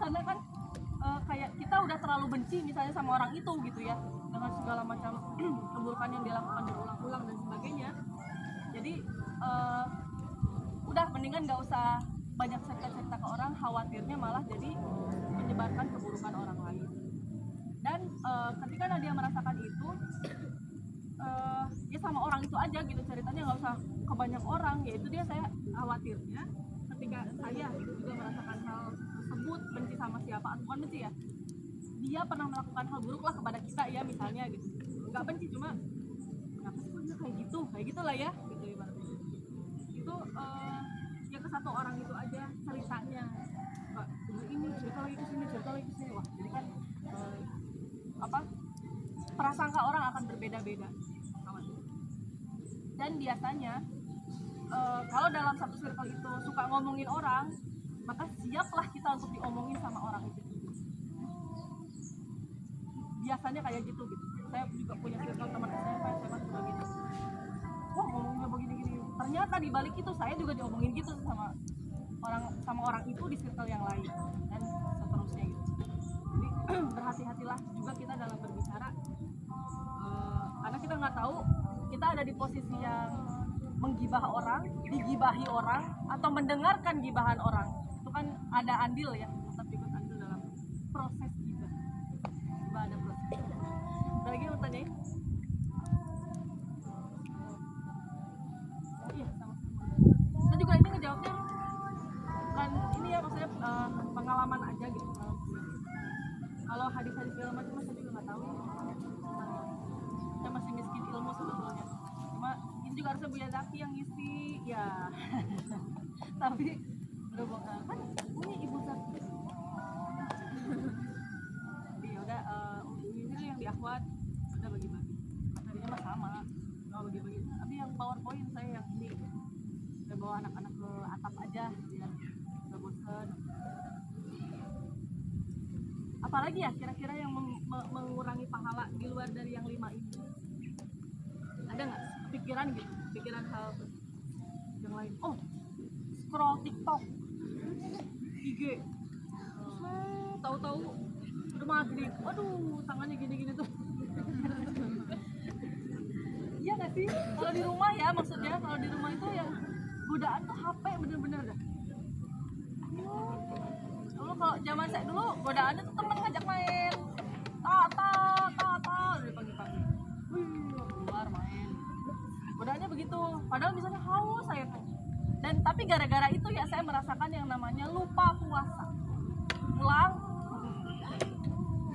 Karena kan kayak kita udah terlalu benci misalnya sama orang itu gitu ya, dengan segala macam keburukan yang dilakukan berulang-ulang dan sebagainya. Jadi udah mendingan nggak usah banyak cerita-cerita ke orang, khawatirnya malah jadi menyebarkan keburukan orang lain. Dan ketika Nadia merasakan itu, ya sama orang itu aja gitu ceritanya, nggak usah ke banyak orang. Yaitu dia, saya khawatirnya ketika saya juga merasakan hal tersebut, benci sama siapa, bukan benci ya, dia pernah melakukan hal buruk lah kepada kita ya misalnya gitu, nggak benci cuma kenapa sih dia kayak gitulah ya gitu ibaratnya. Itu ya ke satu orang itu aja ceritanya, Pak, ini cerita lagi ke sini, wah jadi kan prasangka orang akan berbeda-beda. Dan biasanya kalau dalam satu circle itu suka ngomongin orang, maka siaplah kita untuk diomongin sama orang itu. Biasanya kayak gitu. Saya juga punya circle teman SMP, SMA juga gitu. Wah ngomongnya begini-gini. Ternyata di balik itu saya juga diomongin gitu sama orang itu di circle yang lain dan seterusnya gitu. Jadi berhati-hatilah juga kita dalam berbicara, karena kita nggak tahu kita ada di posisi yang menggibah orang, digibahi orang, atau mendengarkan gibahan orang. Itu kan ada andil ya, tetap ikut andil dalam proses gibah. Gibah ada proses. Ada lagi yang mau tanyain? Oh iya, sama-sama. Saya juga ini ngejawabnya bukan ini ya, maksudnya pengalaman aja gitu. Kalau hadis-hadis segala macam saya juga nggak tahu. Saya masih miskin ilmu sebetulnya. Cuma ini juga harusnya Buya Zaki yang ngisi ya. Tapi berhubung kan ini Ibu Zaki. Jadi udah ini yang di Akhwat udah bagi-bagi. Tadinya mah sama, nggak bagi-bagi. Tapi yang PowerPoint saya yang ini, saya bawa anak-anak ke atap aja biar nggak bosan. Apalagi ya kira-kira yang mengurangi pahala di luar dari yang 5 ini? Ada nggak pikiran gitu, pikiran hal yang lain? Oh, scroll TikTok, IG, tahu-tahu udah maghrib, aduh tangannya gini-gini tuh. Iya nggak sih? Kalau di rumah ya, maksudnya kalau di rumah itu yang godaan tuh HP bener-bener dah. Dulu kalau zaman saya dulu godaannya tuh temen ngajak main, dari pagi-pagi, keluar main. Godaannya begitu. Padahal misalnya haus saya tuh. Dan tapi gara-gara itu ya saya merasakan yang namanya lupa puasa. Pulang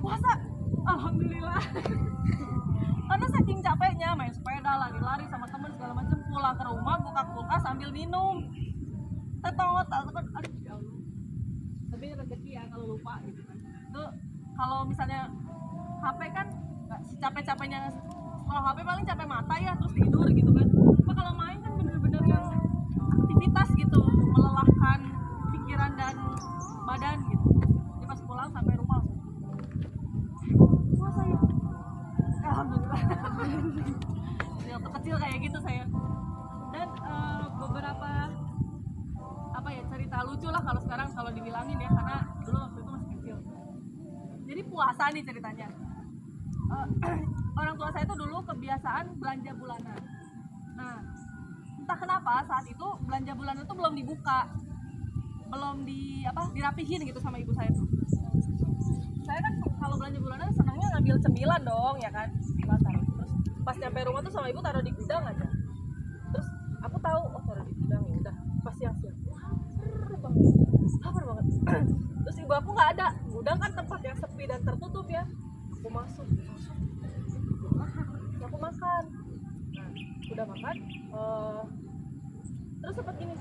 puasa, alhamdulillah. Karena saking capeknya main sepeda, lari-lari sama temen segala macam, pulang ke rumah buka kulkas sambil minum. Tetot, aduh ya Allah. Tapi rezeki ya kalau lupa gitu kan. Itu kalau misalnya HP kan nggak secapek-capeknya kalau HP paling capek mata ya terus tidur gitu kan. Tapi kalau main kan bener-bener yang aktivitas gitu, melelahkan pikiran dan badan gitu. Jadi pas pulang sampai rumah puasa ya. Alhamdulillah. Waktu kecil kayak gitu saya. Dan beberapa apa ya, cerita lucu lah kalau sekarang kalau dibilangin ya, karena dulu waktu itu masih kecil. Jadi puasa nih ceritanya. Orang tua saya itu dulu kebiasaan belanja bulanan. Nah, entah kenapa saat itu belanja bulanan itu belum dibuka, belum dirapihin gitu sama ibu saya tuh. Saya kan kalau belanja bulanan senangnya ngambil cemilan dong ya kan di pasar. Terus pas nyampe rumah tuh sama ibu taruh di gudang aja. Terus aku tahu taruh di gudang ya udah pas siang-siang lapar banget. Terus ibu aku nggak ada, gudang kan tempat yang sepi dan tertutup ya. Aku masuk aku makan. Nah, udah makan terus sempat gini,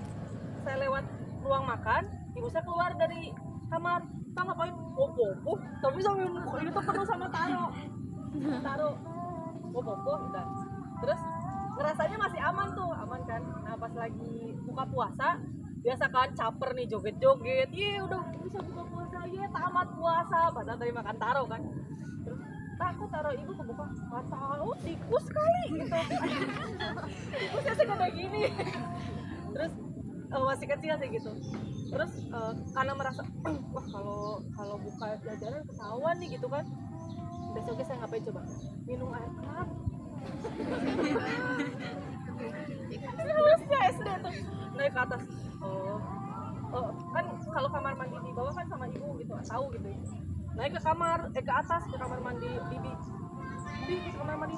saya lewat ruang makan, ibu saya keluar dari kamar. Kita ngapain? Popo, tapi sambil ini tuh penuh sama taro popo udah. Terus ngerasanya masih aman tuh, aman kan. Nah pas lagi buka puasa biasa kan caper nih, joget-joget, udah bisa buka puasa, tamat puasa, padahal tadi makan taro kan. Terus takut taro ibu kebuka, nggak tahu tikus kali gitu. Tikusnya segede gini. Terus masih kecil sih gitu. Terus karena merasa wah kalau buka jajanan ketahuan nih gitu kan, besoknya saya ngapain coba? Minum air keran. Halusnya SD tuh naik ke atas. Kan kalau kamar mandi di bawah kan sama ibu gitu, tahu gitu ya. Naik ke atas ke kamar mandi bibi ke kamar mandi.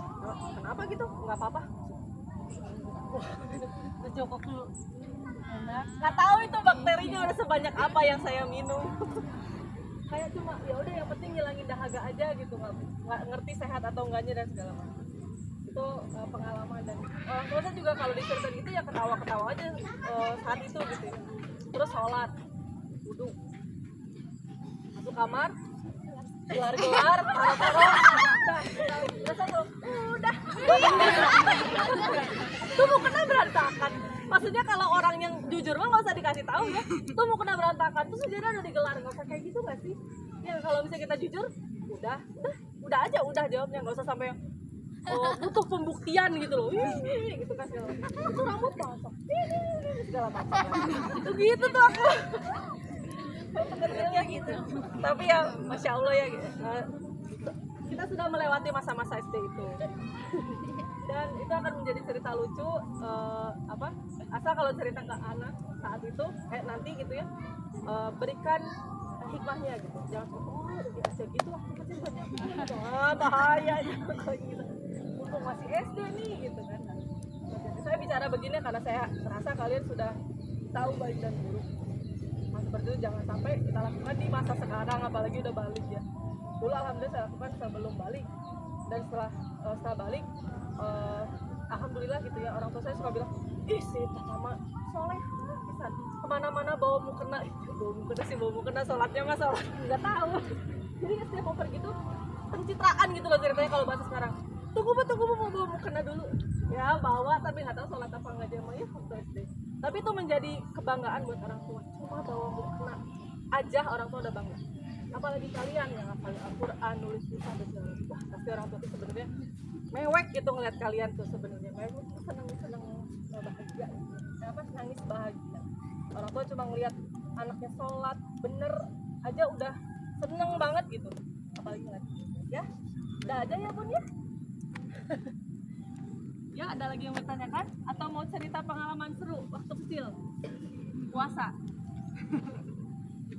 Kenapa gitu? Nggak apa-apa. Terus jongkok dulu. Nggak tahu itu bakterinya udah sebanyak apa yang saya minum. Kayak cuma ya udah yang penting ngilangin dahaga aja gitu, nggak ngerti sehat atau enggaknya dan segala macam. Itu pengalaman. Dan orang tua saya juga kalau diceritain gitu ya ketawa-ketawa aja saat itu gitu ya. Terus sholat wudhu, masuk kamar, gelar-gelar, taruh-taruh, udah tuh mau kena berantakan. Maksudnya kalau orang yang jujur mah nggak usah dikasih tahu ya, tuh mau kena berantakan tuh sejarah udah digelar, nggak usah kayak gitu nggak sih ya. Kalau misalnya kita jujur udah aja, udah jawabnya, nggak usah sampai butuh pembuktian gitu loh, gitu kan segala macam. Itu rambut basah segala macam itu gitu tuh aku kecilnya gitu. Tapi ya masya Allah ya gitu. Kita sudah melewati masa-masa SD itu dan itu akan menjadi cerita lucu asal kalau cerita ke anak saat itu nanti gitu ya, berikan hikmahnya gitu, jangan biasa gitu waktu kecil banyak bahaya gitu untuk masih SD nih gitu kan. Saya bicara begini karena saya merasa kalian sudah tahu baik dan buruk. Nah, seperti itu jangan sampai kita lakukan di masa sekarang, apalagi udah balik ya. Dulu alhamdulillah saya lakukan sebelum balik, dan setelah balik alhamdulillah gitu ya, orang tua saya suka bilang, ih si Tama soleh pisan, kemana-mana bawa mukena. Bawa mukena, sholatnya mah sholat nggak tahu. Jadi setiap mau pergi tuh pencitraan gitu loh ceritanya kalau bahasa sekarang. Tunggu mau bawa mukena dulu ya, bawa tapi nggak tahu sholat apa nggak jamaah ya waktu SD. Tapi itu menjadi kebanggaan buat orang tua, cuma bawa mukena aja orang tua udah bangga. Apalagi kalian yang hafal Al-Quran, nulis tulisan dan segala macam. Wah, pasti orang tua itu sebenarnya mewek gitu ngeliat kalian tuh sebenarnya. Mewek tuh seneng bahagia, nangis bahagia. Orang tua cuma ngeliat anaknya sholat bener aja udah seneng banget gitu. Apalagi ngeliat ya, udah aja ya bun ya. Ya, ada lagi yang bertanyakan atau mau cerita pengalaman seru waktu kecil puasa?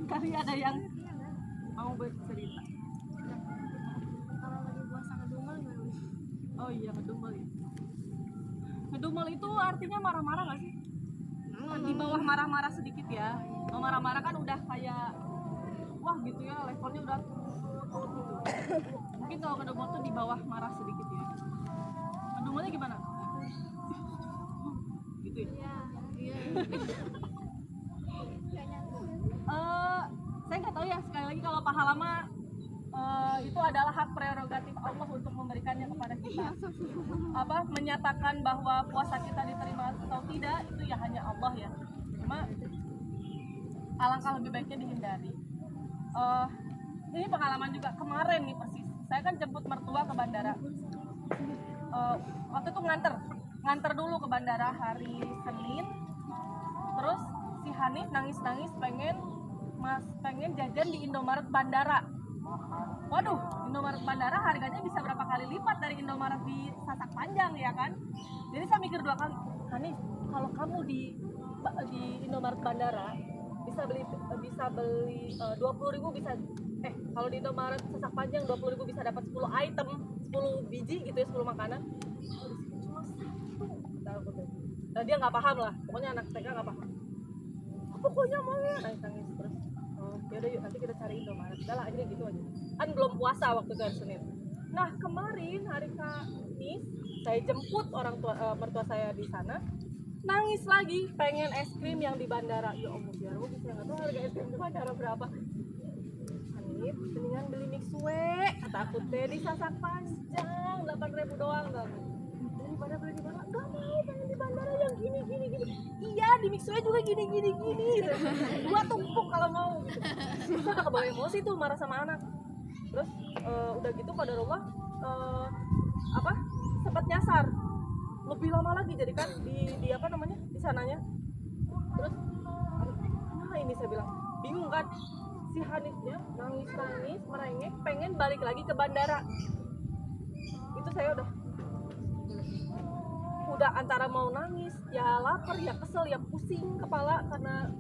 Kali ada yang mau bercerita. Kalau lagi puasa ngedumel gimana? Oh iya, ngedumel ya. Ngedumel itu artinya marah-marah nggak sih? Di bawah marah-marah sedikit ya. Kalau marah-marah kan udah kayak wah gitu ya, levelnya udah gitu. Mungkin kalau ngedumel tuh di bawah marah sedikit ya. Ngedumelnya gimana? Gitu ya? Iya. Saya nggak tahu ya, sekali lagi kalau pahala mah itu adalah hak prerogatif Allah untuk memberikannya kepada kita. Menyatakan bahwa puasa kita diterima atau tidak itu ya hanya Allah ya. Cuma alangkah lebih baiknya dihindari. Ini pengalaman juga kemarin nih persis. Saya kan jemput mertua ke bandara. Waktu itu nganter nganter dulu ke bandara hari Senin. Terus si Hanif nangis-nangis pengen jajan di Indomaret bandara. Waduh, Indomaret bandara harganya bisa berapa kali lipat dari Indomaret di Sasak Panjang ya kan? Jadi saya mikir 2 kali, Hanif, kalau kamu di Indomaret bandara bisa beli 20.000 bisa kalau di Indomaret Sasak Panjang 20.000 bisa dapat 10 item, 10 biji gitu ya, 10 makanan. Cuma satu. Nah, dia nggak paham lah, pokoknya anak TK nggak paham. Pokoknya mau nangis terus. Oh, yaudah yuk nanti kita cari Indomaret. Udah lah, akhirnya gitu aja. Kan belum puasa waktu itu hari Senin. Nah kemarin hari Kamis saya jemput orang tua mertua saya di sana. Nangis lagi, pengen es krim yang di bandara. Ya Allah, biar aku bisa nggak tahu harga es krim di bandara berapa. Hanif, mendingan beli Mixue. Kata aku teh di Sasak Panjang 8.000 doang kan. Daripada beli di bandara, nggak mau pengen di bandara yang gini. Iya di Mixue juga gini. Gitu. 2 tumpuk kalau mau gitu. Terus udah kebawa emosi tuh marah sama anak. Terus udah gitu qadarullah sempat nyasar lebih lama lagi jadi kan di apa namanya di sananya. Terus ini saya bilang bingung kan, si Hanifnya nangis merengek pengen balik lagi ke bandara. Itu saya udah antara mau nangis ya lapar ya kesel ya pusing kepala karena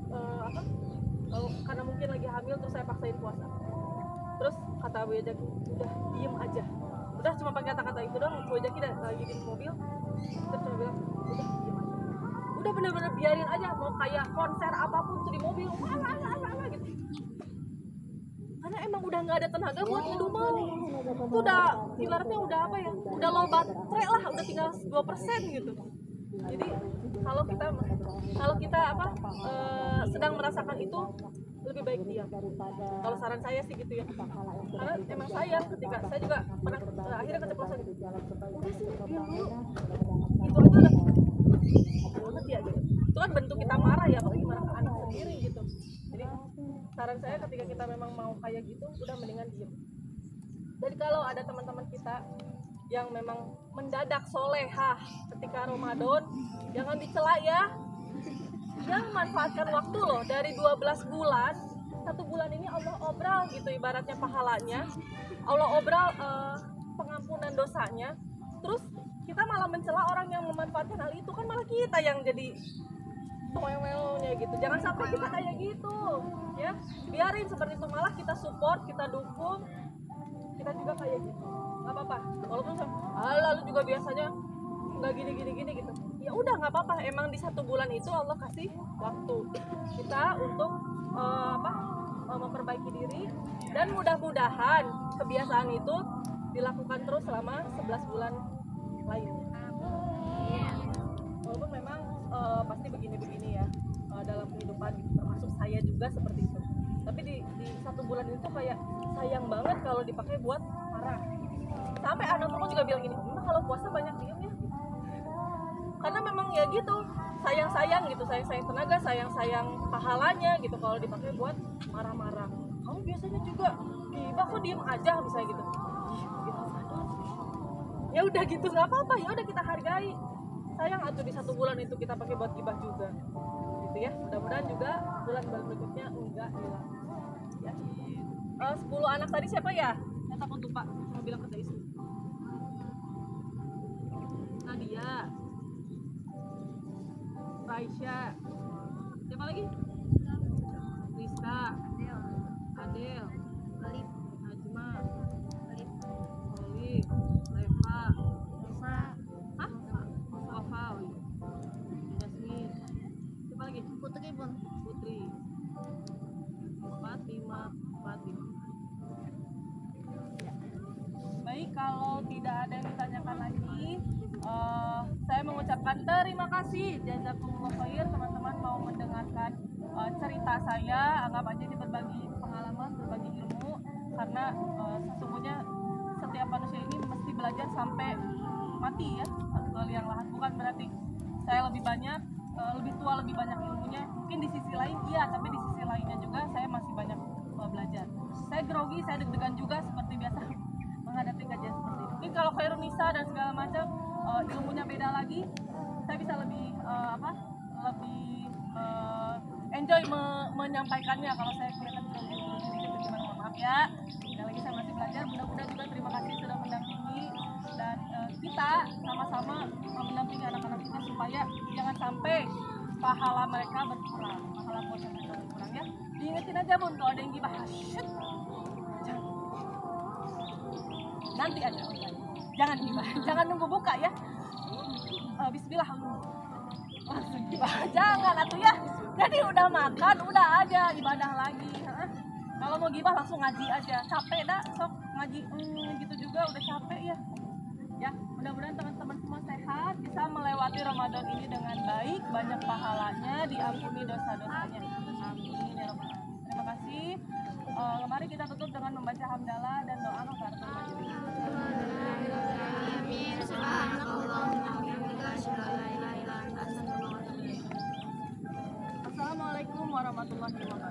karena mungkin lagi hamil. Terus saya paksain puasa. Terus kata Abu Jaki, udah diem aja, udah cuma pakai kata-kata itu doang. Abu Jaki lagi di mobil terus cuma bilang udah diem aja, udah bener-bener biarin aja, mau kayak konser apapun tuh di mobil gitu, karena emang udah nggak ada tenaga buat ngedumel. Itu udah ibaratnya udah udah low baterai lah, udah tinggal 2% gitu. Jadi kalau kita sedang merasakan itu lebih baik diam. Kalau saran saya sih gitu ya, karena emang sayang ketika saya juga pernah akhirnya keceplosan gitu. Udah sih diam dulu, itu aja udah banget ya gitu. Itu kan bentuk kita marah ya, apalagi marah ke anak sendiri gitu. Jadi saran saya ketika kita memang mau kayak gitu udah mendingan diam. Jadi kalau ada teman-teman kita yang memang mendadak solehah ketika Ramadan, jangan dicela ya. Yang manfaatkan waktu loh, dari 12 bulan 1 bulan ini Allah obral gitu ibaratnya pahalanya, Allah obral pengampunan dosanya. Terus kita malah mencela orang yang memanfaatkan hal itu, kan malah kita yang jadi toel-toelnya gitu. Jangan sampai kita kayak gitu ya, biarin seperti itu, malah kita support, kita dukung, kita juga kayak gitu, nggak apa-apa. Walaupun lalu juga biasanya nggak gini gitu, ya udah nggak apa-apa. Emang di 1 bulan itu Allah kasih waktu kita untuk memperbaiki diri, dan mudah-mudahan kebiasaan itu dilakukan terus selama 11 bulan lainnya. Walaupun memang pasti begini ya dalam kehidupan gitu, termasuk saya juga seperti itu. Tapi di 1 bulan itu kayak sayang banget kalau dipakai buat marah. Sampai anak aku juga bilang gini, "Mama kalau puasa banyak diem ya." Karena memang ya gitu, sayang gitu, sayang tenaga, sayang pahalanya gitu kalau dipakai buat marah-marah. Kamu biasanya juga gibah kok diem aja misalnya gitu. Ya udah gitu, nggak apa-apa, ya udah kita hargai. Sayang atuh di 1 bulan itu kita pakai buat gibah juga gitu ya. Mudah-mudahan juga bulan berikutnya enggak hilang ya. 10 anak tadi siapa ya? Saya takut lupa, mau bilang ke istri. Nadia, Raisya, siapa lagi? Rizka, Adel, Najma, Olive, Reva, Mustafa, Jasmine, siapa lagi? Putri, Fatima. Baik, kalau tidak ada yang ditanyakan lagi, saya mengucapkan terima kasih jazakumullah khair teman-teman mau mendengarkan cerita saya. Anggap aja ini berbagi pengalaman, berbagi ilmu, karena sesungguhnya setiap manusia ini mesti belajar sampai mati ya, satu kali yang lahat. Bukan berarti saya lebih banyak, lebih tua, lebih banyak ilmunya. Mungkin di sisi lain iya, tapi di sisi lainnya juga saya masih banyak belajar. Saya grogi, saya deg-degan juga seperti biasa menghadapi kajian seperti ini. Mungkin kalau Khairun Nisa dan segala macam ilmunya beda lagi, saya bisa lebih enjoy menyampaikannya. Kalau saya kelihatan sedikit gimana, mohon maaf ya. Sekali lagi saya masih belajar, mudah-mudahan juga terima kasih sudah mendampingi, dan kita sama-sama mendampingi anak-anak kita supaya jangan sampai pahala mereka berkurang, pahala puasa mereka berkurang ya. Diingetin aja Bun, kalau ada yang gibah, shoot, nanti aja, jangan gibah, jangan nunggu buka ya. Bismillah langsung gibah, jangan atuh ya. Jadi udah makan, udah aja ibadah lagi. Kalau mau gibah langsung ngaji aja, capek dah sok ngaji gitu juga udah capek ya. Ya, mudah-mudahan teman-teman semua sehat, bisa melewati Ramadan ini dengan baik, banyak pahalanya, diampuni dosa-dosanya. Amin ya rabbal alamin. Terima kasih. Mari kita tutup dengan membaca hamdalah dan doa kafaratul majelis. Amin. Subhanallahumma wa bihamdika asyhadu an la ilaha illa anta astaghfiruka wa atubu ilaik. Assalamualaikum warahmatullahi wabarakatuh.